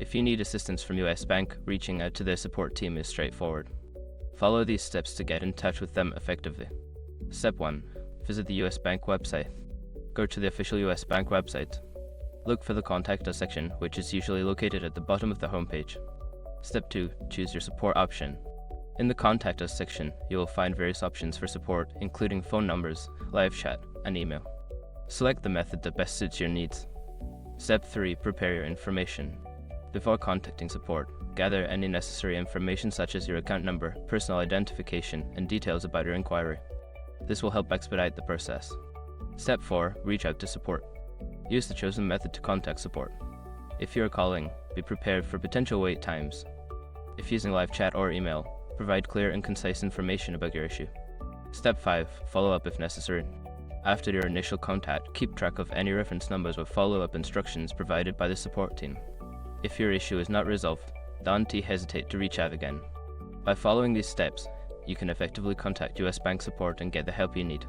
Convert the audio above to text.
If you need assistance from US Bank, reaching out to their support team is straightforward. Follow these steps to get in touch with them effectively. Step 1. Visit the US Bank website. Go to the official US Bank website. Look for the Contact Us section, which is usually located at the bottom of the homepage. Step 2. Choose your support option. In the Contact Us section, you will find various options for support, including phone numbers, live chat, and email. Select the method that best suits your needs. Step 3. Prepare your information. Before contacting support, gather any necessary information such as your account number, personal identification, and details about your inquiry. This will help expedite the process. Step 4. Reach out to support. Use the chosen method to contact support. If you are calling, be prepared for potential wait times. If using live chat or email, provide clear and concise information about your issue. Step 5. Follow up if necessary. After your initial contact, keep track of any reference numbers with follow-up instructions provided by the support team. If your issue is not resolved, don't hesitate to reach out again. By following these steps, you can effectively contact US Bank support and get the help you need.